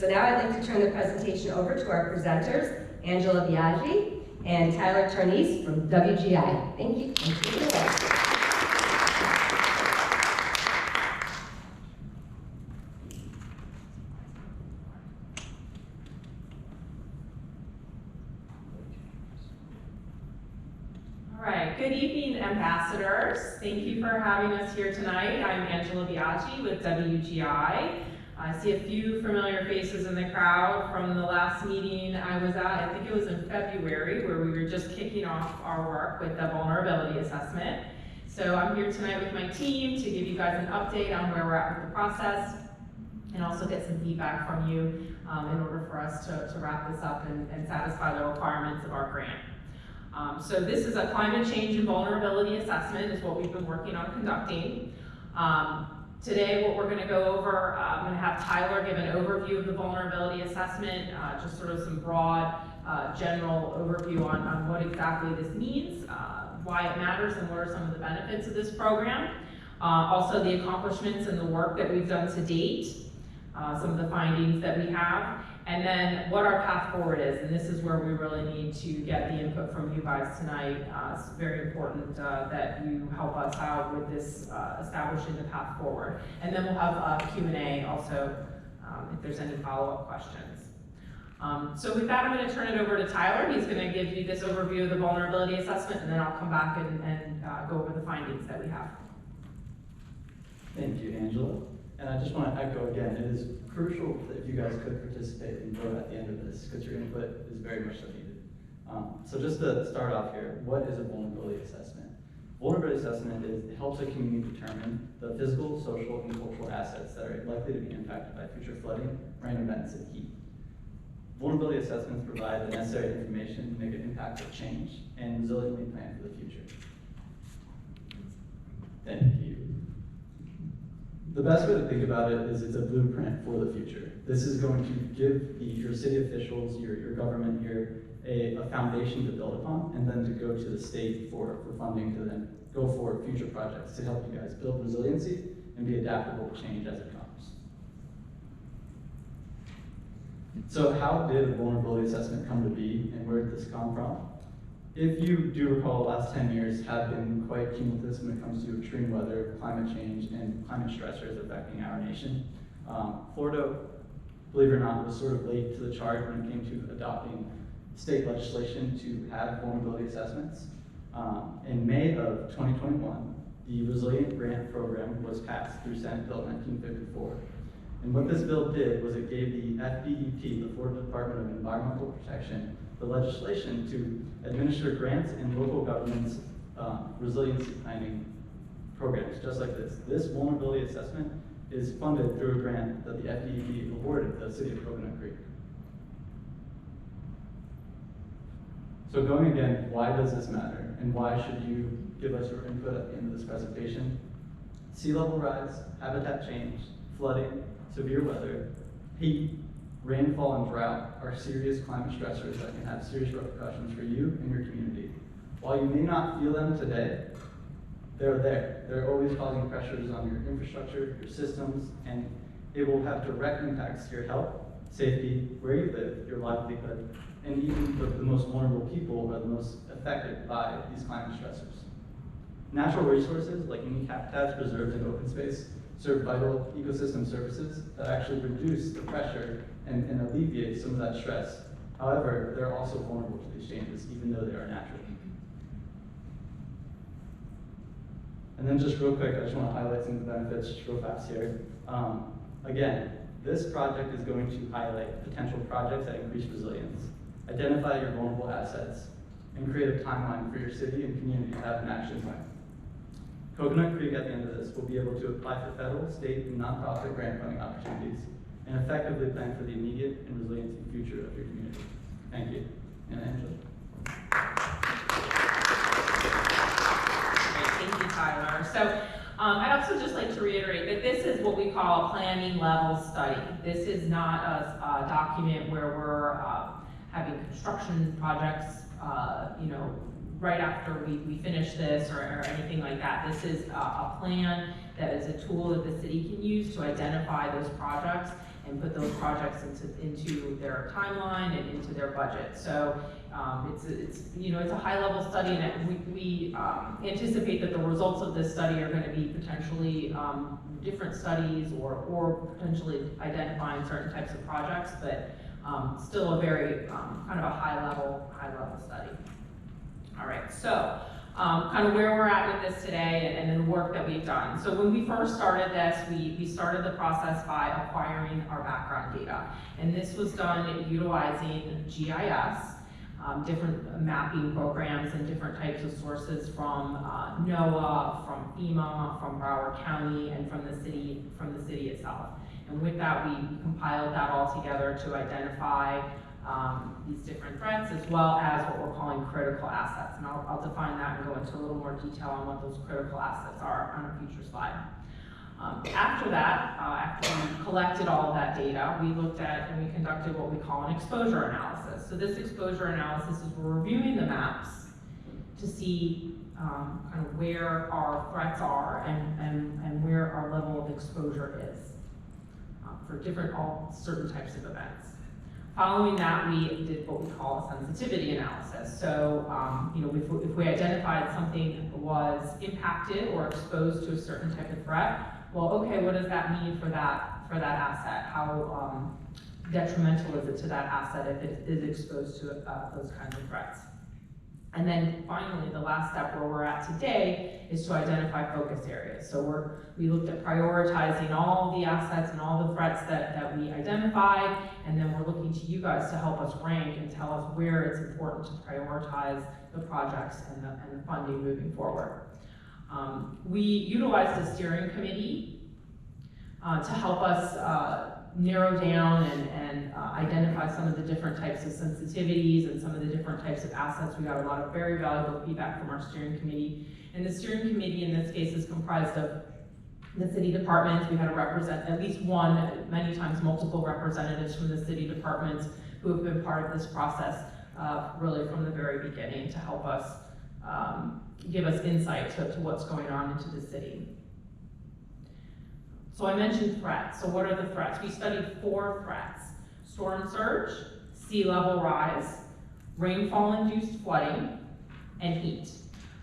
So now I'd like to turn the presentation over to our presenters, Angela Biaggi and Tyler Tarnese from WGI. Thank you. And take it away. Good evening, ambassadors. Thank you for having us here tonight. I'm Angela Biaggi with WGI. I see a few familiar faces in the crowd from the last meeting I was at. I think it was in February, where we were just kicking off our work with the vulnerability assessment. So I'm here tonight with my team to give you guys an update on where we're at with the process and also get some feedback from you in order for us to wrap this up and satisfy the requirements of our grant. So this is a climate change and vulnerability assessment is what we've been working on conducting. Today what we're going to go over, I'm going to have Tyler give an overview of the vulnerability assessment, just sort of some broad general overview on what exactly this means, why it matters, and what are some of the benefits of this program. Also the accomplishments and the work that we've done to date, some of the findings that we have, and then what our path forward is. And this is where we really need to get the input from you guys tonight. It's very important that you help us out with this establishing the path forward. And then we'll have Q&A also if there's any follow-up questions. So with that, I'm going to turn it over to Tyler. He's going to give you this overview of the vulnerability assessment, and then I'll come back and go over the findings that we have. Thank you, Angela. And I just want to echo again, it is crucial that if you guys could participate and vote at the end of this, because your input is very much so needed. So just to start off here, what is a vulnerability assessment? Vulnerability assessment it helps a community determine the physical, social, and cultural assets that are likely to be impacted by future flooding, rain events, and heat. Vulnerability assessments provide the necessary information to make an impactful change and resiliently plan for the future. Thank you. The best way to think about it is it's a blueprint for the future. This is going to give your city officials, your government here, a foundation to build upon, and then to go to the state for funding to then go for future projects to help you guys build resiliency and be adaptable to change as it comes. So how did a vulnerability assessment come to be, and where did this come from? If you do recall, the last 10 years have been quite cumulative when it comes to extreme weather, climate change, and climate stressors affecting our nation. Florida, believe it or not, was sort of late to the charge when it came to adopting state legislation to have vulnerability assessments. In May of 2021, the Resilient Grant Program was passed through Senate Bill 1954. And what this bill did was it gave the FDEP, the Florida Department of Environmental Protection, the legislation to administer grants in local governments' resiliency planning programs, just like this. This vulnerability assessment is funded through a grant that the FDEP awarded the city of Coconut Creek. So going again, why does this matter? And why should you give us your input at the end of this presentation? Sea level rise, habitat change, flooding, severe weather, heat, rainfall, and drought are serious climate stressors that can have serious repercussions for you and your community. While you may not feel them today, they're there. They're always causing pressures on your infrastructure, your systems, and it will have direct impacts to your health, safety, where you live, your livelihood, and even the most vulnerable people are the most affected by these climate stressors. Natural resources like unique habitats, preserves, and open space serve vital ecosystem services that actually reduce the pressure and alleviate some of that stress. However, they're also vulnerable to these changes, even though they are natural. And then just real quick, I just want to highlight some of the benefits just real fast here. Again, this project is going to highlight potential projects that increase resilience, identify your vulnerable assets, and create a timeline for your city and community to have an action plan. Coconut Creek at the end of this will be able to apply for federal, state, and nonprofit grant funding opportunities and effectively plan for the immediate and resiliency future of your community. Thank you. And Angela. Great, thank you, Tyler. So I'd also just like to reiterate that this is what we call a planning level study. This is not a document where we're having construction projects, right after we finish this or anything like that. This is a plan that is a tool that the city can use to identify those projects and put those projects into their timeline and into their budget. So it's a high-level study, and we anticipate that the results of this study are going to be potentially different studies or potentially identifying certain types of projects, but still a very kind of a high-level study. All right, so kind of where we're at with this today and the work that we've done. So when we first started this, we started the process by acquiring our background data. And this was done utilizing GIS, different mapping programs and different types of sources from NOAA, from FEMA, from Broward County, and from the city itself. And with that, we compiled that all together to identify these different threats, as well as what we're calling critical assets. And I'll define that and go into a little more detail on what those critical assets are on a future slide. After that, after we collected all of that data, we looked at and we conducted what we call an exposure analysis. So this exposure analysis is we're reviewing the maps to see kind of where our threats are and where our level of exposure is for certain types of events. Following that, we did what we call a sensitivity analysis. So, if we identified something was impacted or exposed to a certain type of threat, well, okay, what does that mean for that asset? How detrimental is it to that asset if it is exposed to those kinds of threats? And then finally, the last step where we're at today is to identify focus areas. So we looked at prioritizing all the assets and all the threats that we identified, and then we're looking to you guys to help us rank and tell us where it's important to prioritize the projects and the funding moving forward. We utilized a steering committee to help us narrow down and identify some of the different types of sensitivities and some of the different types of assets. We got a lot of very valuable feedback from our steering committee. And the steering committee in this case is comprised of the city departments. We had at least one, many times multiple representatives from the city departments who have been part of this process really from the very beginning to help us give us insight to what's going on into the city. So I mentioned threats. So what are the threats? We studied 4 threats: storm surge, sea level rise, rainfall-induced flooding, and heat.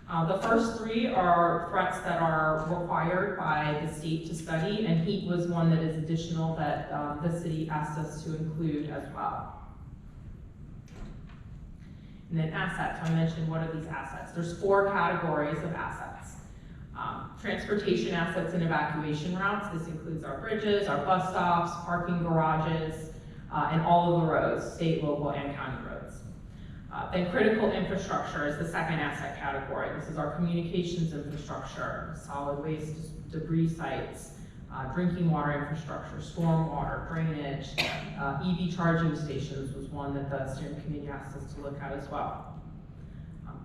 The first 3 are threats that are required by the state to study, and heat was one that is additional that the city asked us to include as well. And then assets. I mentioned what are these assets. There's 4 categories of assets. Transportation assets and evacuation routes. This includes our bridges, our bus stops, parking garages, and all of the roads, state, local, and county roads. Then critical infrastructure is the second asset category. This is our communications infrastructure, solid waste debris sites, drinking water infrastructure, stormwater, drainage, EV charging stations was one that the steering committee asked us to look at as well.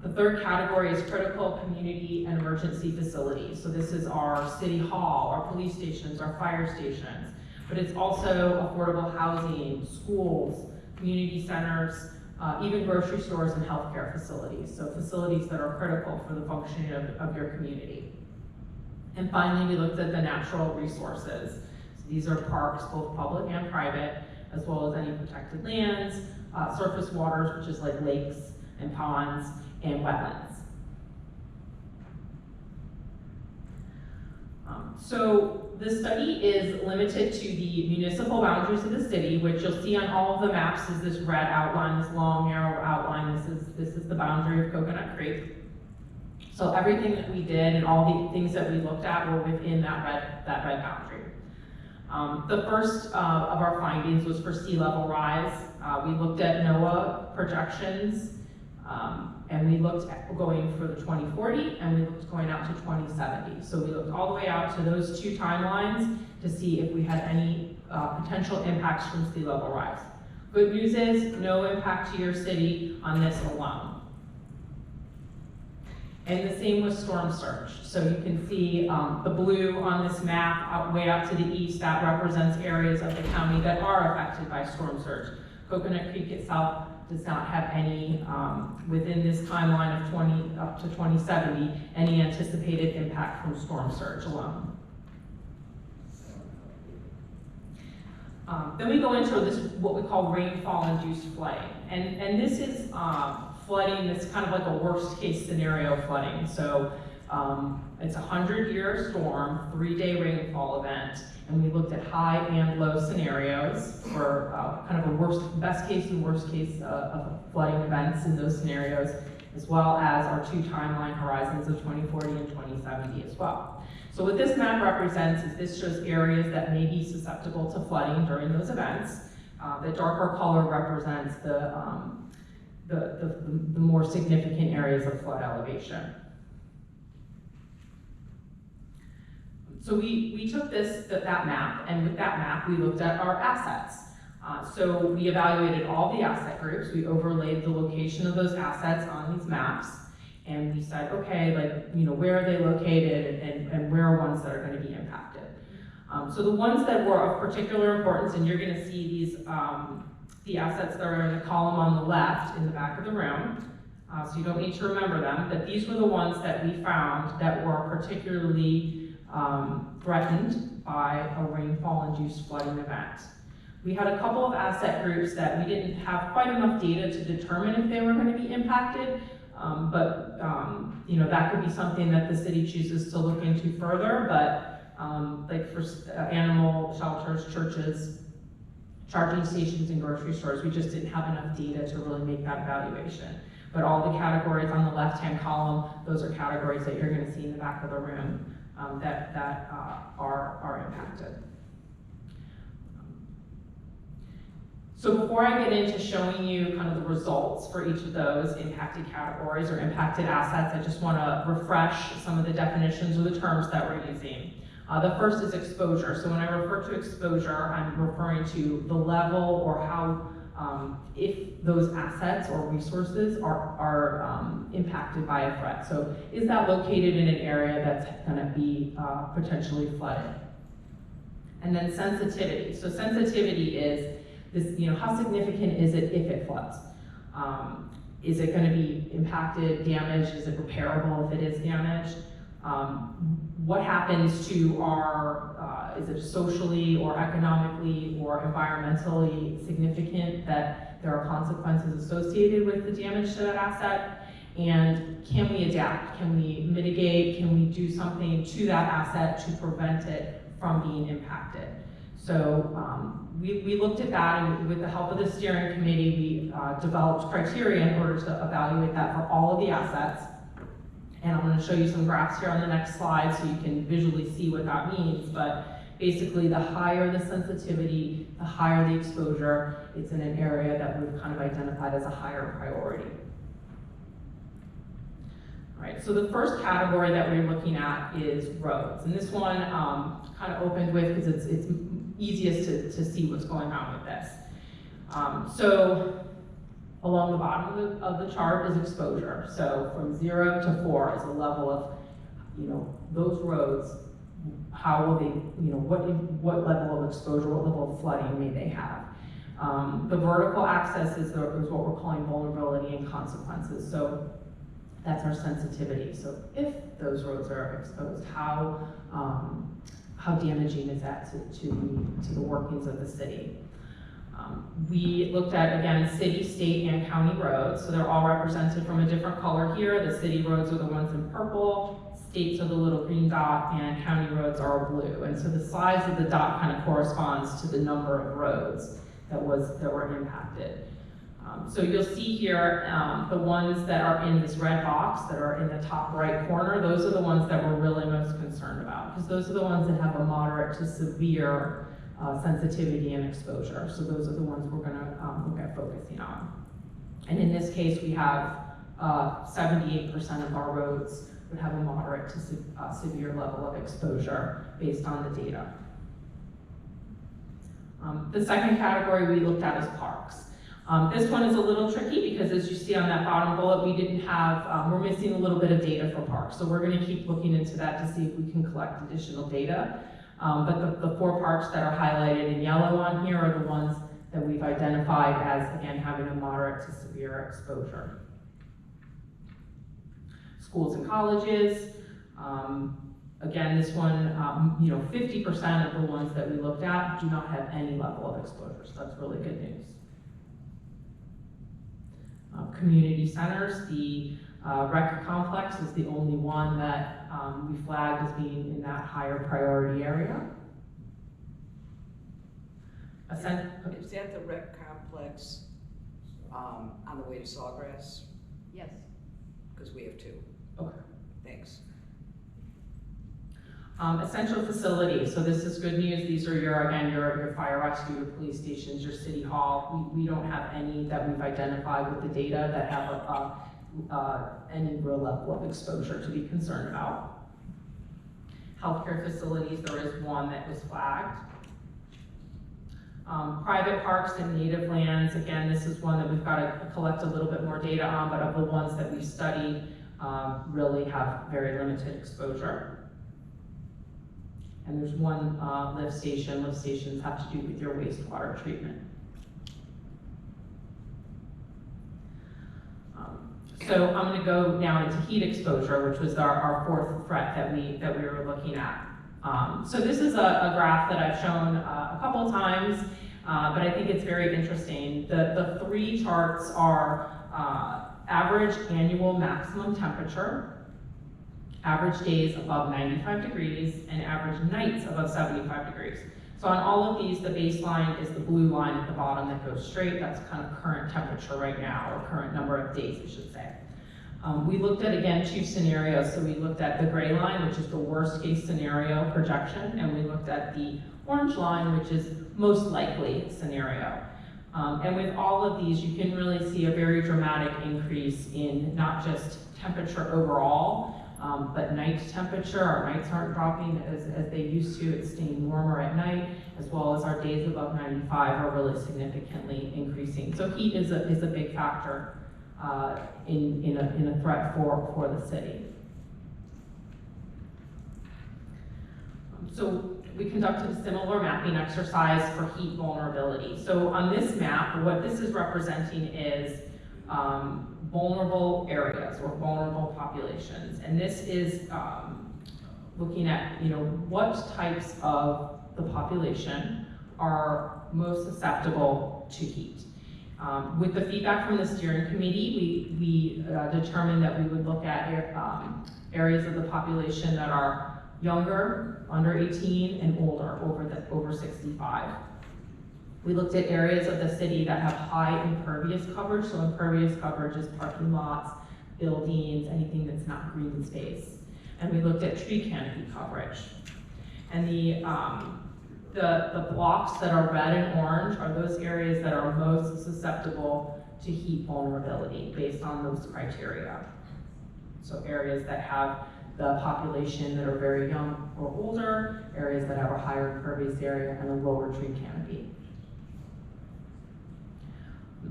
The third category is critical community and emergency facilities. So this is our city hall, our police stations, our fire stations, but it's also affordable housing, schools, community centers, even grocery stores and healthcare facilities. So facilities that are critical for the functioning of your community. And finally, we looked at the natural resources. So these are parks, both public and private, as well as any protected lands, surface waters, which is like lakes and ponds, and wetlands. So the study is limited to the municipal boundaries of the city, which you'll see on all of the maps is this red outline, this long, narrow outline. This is the boundary of Coconut Creek. So everything that we did and all the things that we looked at were within that red boundary. The first of our findings was for sea level rise. We looked at NOAA projections, and we looked at going for the 2040, and we looked going out to 2070. So we looked all the way out to those 2 timelines to see if we had any potential impacts from sea level rise. Good news is no impact to your city on this alone. And the same with storm surge. So you can see the blue on this map way out to the east, that represents areas of the county that are affected by storm surge. Coconut Creek itself does not have any, within this timeline of up to 2070, any anticipated impact from storm surge alone. Then we go into this, what we call rainfall-induced flooding. And this is flooding that's kind of like a worst-case scenario flooding. So it's a 100-year storm, 3-day rainfall event, and we looked at high and low scenarios for kind of a best case and worst case of flooding events in those scenarios, as well as our 2 timeline horizons of 2040 and 2070 as well. So what this map represents is this shows areas that may be susceptible to flooding during those events. The darker color represents the more significant areas of flood elevation. So we took that map, and with that map, we looked at our assets. So we evaluated all the asset groups, we overlaid the location of those assets on these maps, and we said, okay, where are they located, and where are ones that are gonna be impacted. So the ones that were of particular importance, and you're gonna see these, the assets that are in the column on the left in the back of the room, so you don't need to remember them, but these were the ones that we found that were particularly threatened by a rainfall-induced flooding event. We had a couple of asset groups that we didn't have quite enough data to determine if they were going to be impacted, but that could be something that the city chooses to look into further, but like for animal shelters, churches, charging stations, and grocery stores, we just didn't have enough data to really make that evaluation. But all the categories on the left-hand column, those are categories that you're going to see in the back of the room that are impacted. So before I get into showing you kind of the results for each of those impacted categories or impacted assets, I just want to refresh some of the definitions or the terms that we're using. The first is exposure. So when I refer to exposure, I'm referring to the level or how, if those assets or resources are impacted by a threat. So is that located in an area that's going to be potentially flooded? And then sensitivity. So sensitivity is this, how significant is it if it floods? Is it going to be impacted, damaged? Is it repairable if it is damaged? What happens to our, is it socially or economically or environmentally significant that there are consequences associated with the damage to that asset? And can we adapt? Can we mitigate? Can we do something to that asset to prevent it from being impacted? So we looked at that, and with the help of the steering committee, we developed criteria in order to evaluate that for all of the assets. And I'm going to show you some graphs here on the next slide so you can visually see what that means. But basically, the higher the sensitivity, the higher the exposure, it's in an area that we've kind of identified as a higher priority. All right, so the first category that we're looking at is roads. And this one kind of opened with, because it's easiest to see what's going on with this. So along the bottom of the chart is exposure. So from 0 to 4 is a level of, those roads, how will they, what level of exposure, what level of flooding may they have. The vertical axis is what we're calling vulnerability and consequences. So that's our sensitivity. So if those roads are exposed, how damaging is that to the workings of the city? We looked at, again, city, state, and county roads. So they're all represented from a different color here. The city roads are the ones in purple, states are the little green dot, and county roads are blue. And so the size of the dot kind of corresponds to the number of roads that were impacted. So you'll see here the ones that are in this red box that are in the top right corner, those are the ones that we're really most concerned about, because those are the ones that have a moderate to severe sensitivity and exposure. So those are the ones we're going to look at focusing on. And in this case, we have 78% of our roads would have a moderate to severe level of exposure based on the data. The second category we looked at is parks. This one is a little tricky because, as you see on that bottom bullet, we didn't have, we're missing a little bit of data for parks. So we're going to keep looking into that to see if we can collect additional data. But the 4 parks that are highlighted in yellow on here are the ones that we've identified as, again, having a moderate to severe exposure. Schools and colleges, Again, this one, 50% of the ones that we looked at do not have any level of exposure, so that's really good news. Community centers, the rec complex is the only one that we flagged as being in that higher priority area. Is that the rec complex on the way to Sawgrass? Yes. Because we have two. Okay. Thanks. Essential facilities, so this is good news. These are your fire rescue, your police stations, your city hall. We don't have any that we've identified with the data that have any real level of exposure to be concerned about. Healthcare facilities, there is one that was flagged. Private parks and native lands, again, this is one that we've got to collect a little bit more data on, but of the ones that we've studied, really have very limited exposure. And there's one lift station. Lift stations have to do with your wastewater treatment. So I'm going to go now into heat exposure, which was our fourth threat that we were looking at. So this is a graph that I've shown a couple of times, but I think it's very interesting. The three charts are average annual maximum temperature, average days above 95 degrees, and average nights above 75 degrees. So on all of these, the baseline is the blue line at the bottom that goes straight. That's kind of current temperature right now, or current number of days, I should say. We looked at, again, two scenarios. So we looked at the gray line, which is the worst case scenario projection, and we looked at the orange line, which is most likely scenario. And with all of these, you can really see a very dramatic increase in not just temperature overall, but night temperature. Our nights aren't dropping as they used to. It's staying warmer at night, as well as our days above 95 are really significantly increasing. So heat is a big factor in a threat for the city. So we conducted a similar mapping exercise for heat vulnerability. So on this map, what this is representing is vulnerable areas or vulnerable populations. And this is looking at, what types of the population are most susceptible to heat. With the feedback from the steering committee, we determined that we would look at areas of the population that are younger, under 18, and older, over 65. We looked at areas of the city that have high impervious coverage. So impervious coverage is parking lots, buildings, anything that's not green space. And we looked at tree canopy coverage. And the blocks that are red and orange are those areas that are most susceptible to heat vulnerability based on those criteria. So areas that have the population that are very young or older, areas that have a higher impervious area, and a lower tree canopy.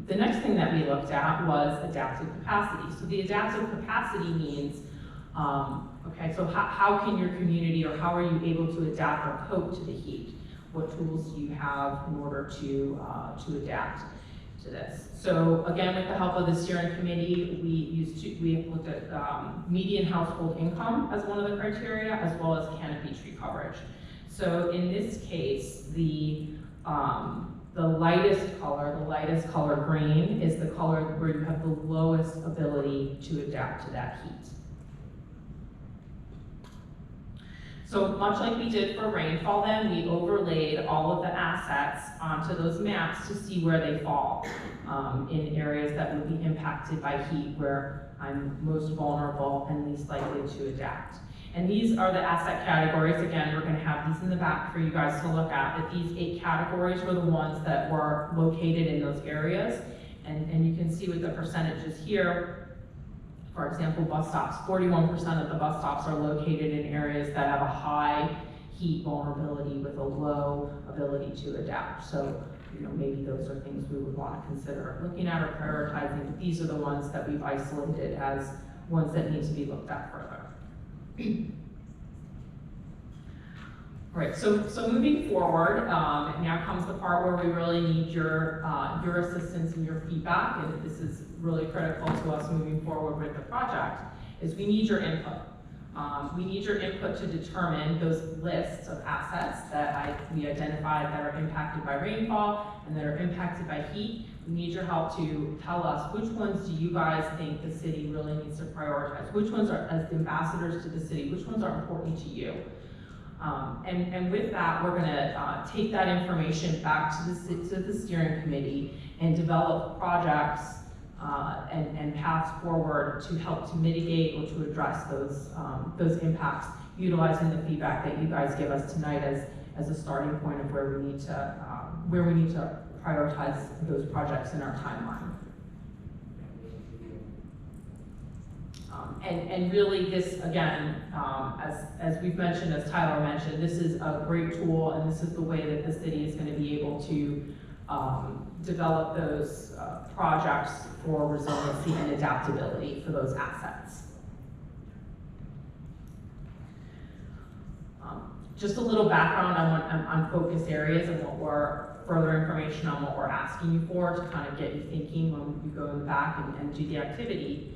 The next thing that we looked at was adaptive capacity. So the adaptive capacity means, so how can your community, or how are you able to adapt or cope to the heat? What tools do you have in order to adapt to this? So again, with the help of the steering committee, we looked at median household income as one of the criteria, as well as canopy tree coverage. So in this case, the lightest color green, is the color where you have the lowest ability to adapt to that heat. So much like we did for rainfall then, we overlaid all of the assets onto those maps to see where they fall in areas that would be impacted by heat, where I'm most vulnerable and least likely to adapt. And these are the asset categories. Again, we're going to have these in the back for you guys to look at, but these 8 categories were the ones that were located in those areas. And you can see with the percentages here, for example, bus stops, 41% of the bus stops are located in areas that have a high heat vulnerability with a low ability to adapt. So, maybe those are things we would want to consider looking at or prioritizing, but these are the ones that we've isolated as ones that need to be looked at further. All right, so moving forward, now comes the part where we really need your assistance and your feedback, and this is really critical to us moving forward with the project, is we need your input. We need your input to determine those lists of assets that we identified that are impacted by rainfall and that are impacted by heat. We need your help to tell us which ones do you guys think the city really needs to prioritize? Which ones are, as ambassadors to the city, which ones are important to you? And with that, we're gonna take that information back to the steering committee and develop projects and paths forward to help to mitigate or to address those impacts, utilizing the feedback that you guys give us tonight as a starting point of where we need to prioritize those projects in our timeline. And really this, again, as we've mentioned, as Tyler mentioned, this is a great tool, and this is the way that the city is going to be able to develop those projects for resiliency and adaptability for those assets. Just a little background on focus areas and further information on what we're asking you for to kind of get you thinking when you go in the back and do the activity.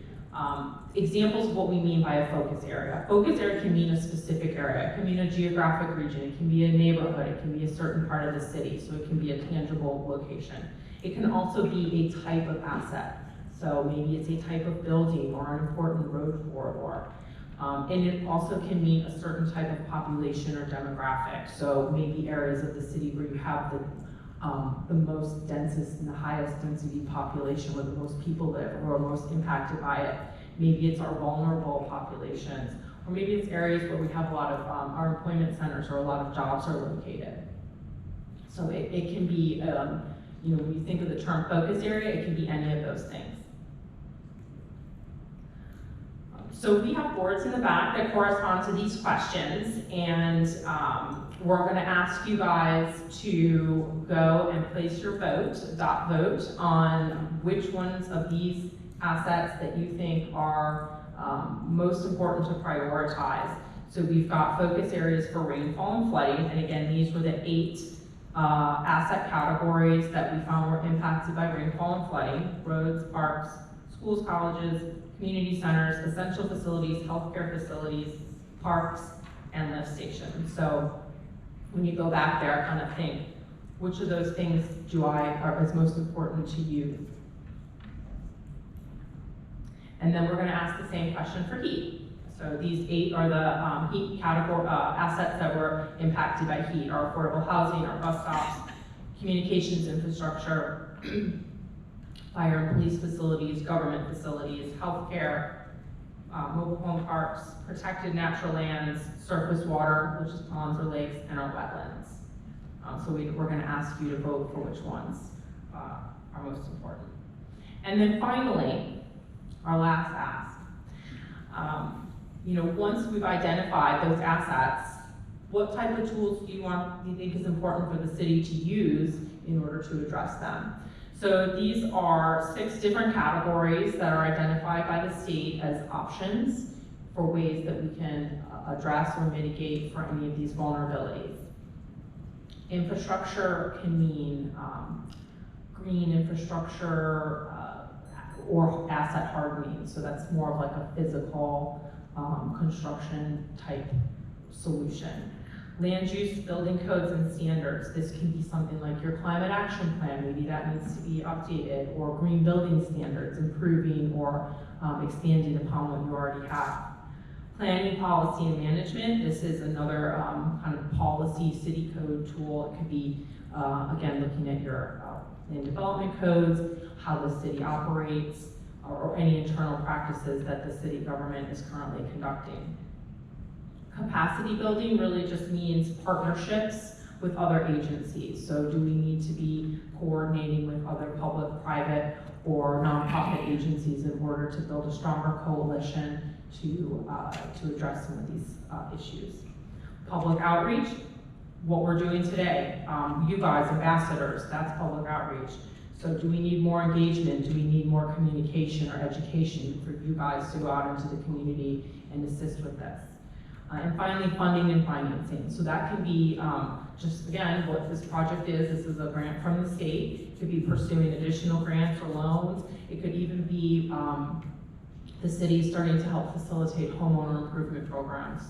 Examples of what we mean by a focus area. A focus area can mean a specific area. It can mean a geographic region. It can be a neighborhood. It can be a certain part of the city. So it can be a tangible location. It can also be a type of asset. So maybe it's a type of building or an important road corridor. And it also can mean a certain type of population or demographic. So maybe areas of the city where you have the most densest and the highest density population, where the most people live or are most impacted by it. Maybe it's our vulnerable populations, or maybe it's areas where we have a lot of our employment centers or a lot of jobs are located. So it can be, when you think of the term focus area, it can be any of those things. So we have boards in the back that correspond to these questions, and we're going to ask you guys to go and place your vote on which ones of these assets that you think are most important to prioritize. So we've got focus areas for rainfall and flooding, and again, these were the 8 asset categories that we found were impacted by rainfall and flooding: roads, parks, schools, colleges, community centers, essential facilities, healthcare facilities, parks, and lift stations. So when you go back there, kind of think, which of those things is most important to you? And then we're going to ask the same question for heat. So these 8 are the heat category assets that were impacted by heat: our affordable housing, our bus stops, communications infrastructure, fire and police facilities, government facilities, healthcare, mobile home parks, protected natural lands, surface water, which is ponds or lakes, and our wetlands. So we're going to ask you to vote for which ones are most important. And then finally, our last ask. Once we've identified those assets, what type of tools do you think is important for the city to use in order to address them? So these are 6 different categories that are identified by the state as options for ways that we can address or mitigate for any of these vulnerabilities. Infrastructure can mean green infrastructure or asset hardening. So that's more of like a physical construction type solution. Land use, building codes and standards. This can be something like your climate action plan. Maybe that needs to be updated, or green building standards, improving or expanding upon what you already have. Planning, policy, and management. This is another kind of policy city code tool. It could be, again, looking at your land development codes, how the city operates, or any internal practices that the city government is currently conducting. Capacity building really just means partnerships with other agencies. So do we need to be coordinating with other public, private, or nonprofit agencies in order to build a stronger coalition to address some of these issues? Public outreach, what we're doing today. You guys, ambassadors, that's public outreach. So do we need more engagement? Do we need more communication or education for you guys to go out into the community and assist with this? And finally, funding and financing. So that can be just, again, what this project is. This is a grant from the state. It could be pursuing additional grants or loans. It could even be the city is starting to help facilitate homeowner improvement programs,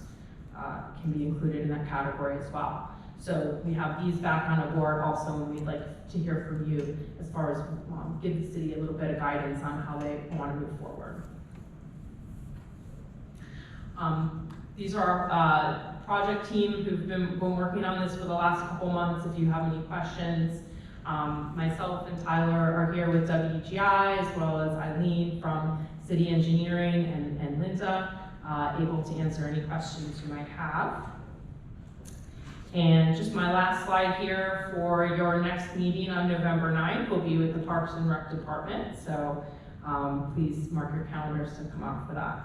can be included in that category as well. So we have these back on a board also, and we'd like to hear from you as far as give the city a little bit of guidance on how they want to move forward. These are our project team who've been working on this for the last couple months. If you have any questions, myself and Tyler are here with WGI, as well as Eileen from City Engineering and Linda, able to answer any questions you might have. And just my last slide here for your next meeting on November 9th will be with the Parks and Rec Department. So please mark your calendars to come out for that.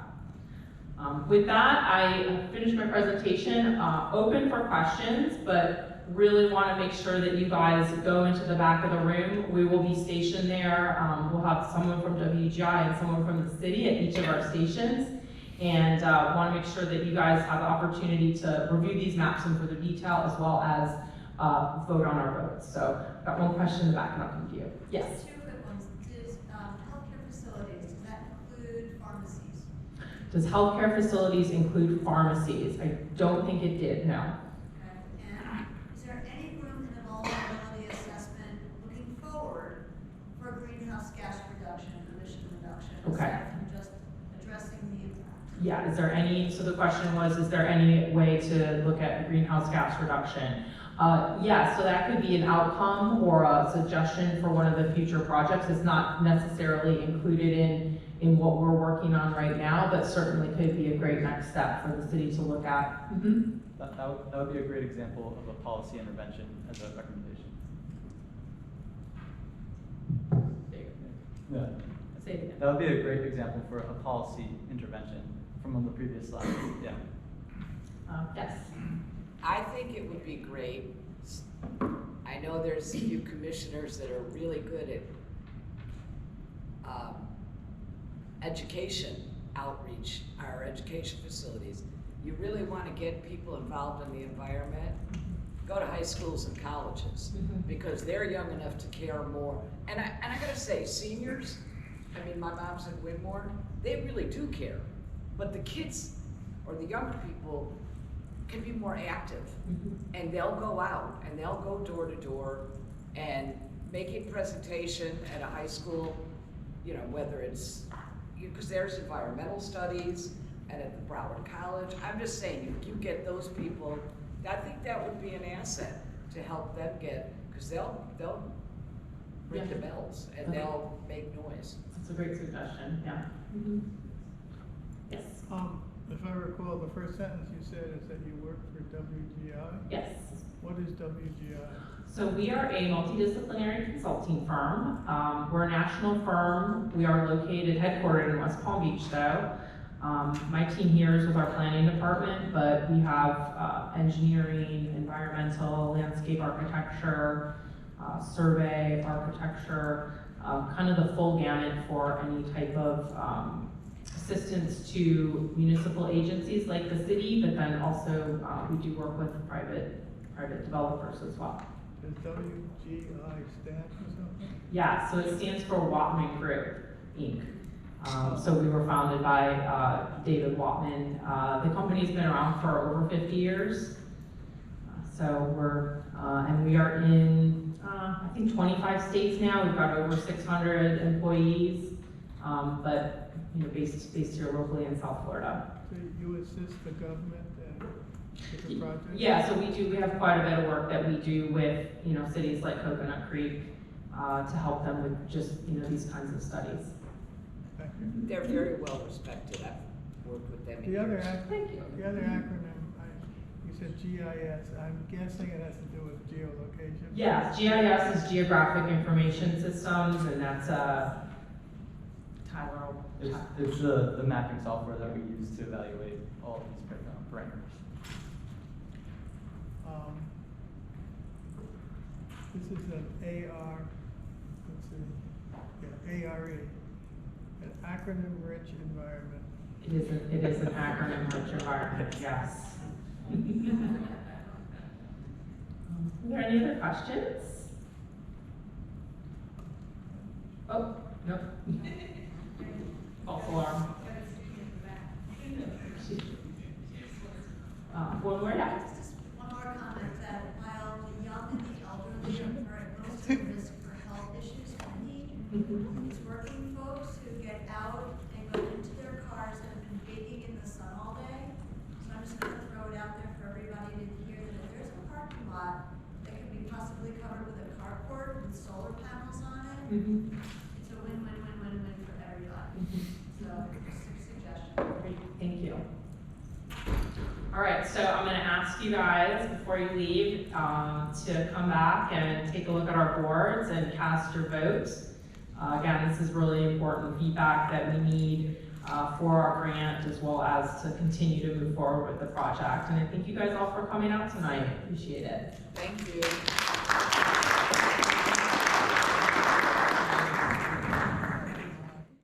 With that, I finished my presentation, open for questions, but really want to make sure that you guys go into the back of the room. We will be stationed there. We'll have someone from WGI and someone from the city at each of our stations. And want to make sure that you guys have the opportunity to review these maps in further detail, as well as vote on our votes. So I've got one question in the back and I'll come to you. Yes? Two quick ones. Does healthcare facilities, does that include pharmacies? Does healthcare facilities include pharmacies? I don't think it did, no. Okay. And is there any room in the vulnerability assessment looking forward for greenhouse gas reduction, emission reduction? Okay. Aside from just addressing the impact? Yeah, is there any, so the question was, is there any way to look at greenhouse gas reduction? Yeah, so that could be an outcome or a suggestion for one of the future projects. It's not necessarily included in what we're working on right now, but certainly could be a great next step for the city to look at. Mm-hmm. That would be a great example of a policy intervention as a recommendation. Yeah. Say it again. That would be a great example for a policy intervention from one of the previous slides. Yeah. Yes. I think it would be great. I know there's a few commissioners that are really good at education outreach, our education facilities. You really want to get people involved in the environment, go to high schools and colleges, because they're young enough to care more. And I gotta say, seniors, I mean, my mom's in Winmore, they really do care. But the kids or the younger people can be more active, and they'll go out and they'll go door to door and make a presentation at a high school, you know, whether it's, because there's environmental studies, and at the Broward College. I'm just saying, if you get those people, I think that would be an asset to help them get, because they'll ring the bells and Okay. they'll make noise. That's a great suggestion, yeah. Yes. If I recall, the first sentence you said is that you work for WGI. Yes. What is WGI? So we are a multidisciplinary consulting firm. We're a national firm. We are located, headquartered in West Palm Beach though. My team here is with our planning department, but we have engineering, environmental, landscape architecture, survey, architecture, kind of the full gamut for any type of assistance to municipal agencies like the city, but then also we do work with private developers as well. Does WGI stand for something? Yeah, so it stands for Watman Group, Inc. So we were founded by David Watman. The company's been around for over 50 years. So and we are in, I think 25 states now. We've got over 600 employees, but you know, based here locally in South Florida. So you assist the government and with the project? Yeah, so we have quite a bit of work that we do with, you know, cities like Coconut Creek to help them with just, you know, these kinds of studies. Thank you. They're very well respected. I've worked with them. The other, Thank you. the other acronym, you said GIS. I'm guessing it has to do with geolocation. Yes, GIS is Geographic Information Systems, and that's Tyler. It's the mapping software that we use to evaluate all of these parameters. This is an AR, let's see, yeah, ARE, an acronym-rich environment. It is an acronym-rich environment, yes. Are there any other questions? Oh, no. False alarm. one more, yeah. Just one more comment, that while the young and the elderly are most at risk for health issues from heat, it's working folks who get out and go into their cars that have been baking in the sun all day. So I'm just gonna throw it out there for everybody to hear that if there's a parking lot that could be possibly covered with a carport with solar panels on it, it's a win-win-win-win-win for everybody. So, just a suggestion. Great, thank you. All right, so I'm gonna ask you guys, before you leave, to come back and take a look at our boards and cast your votes. Again, this is really important feedback that we need for our grant, as well as to continue to move forward with the project. And I thank you guys all for coming out tonight. Appreciate it. Thank you.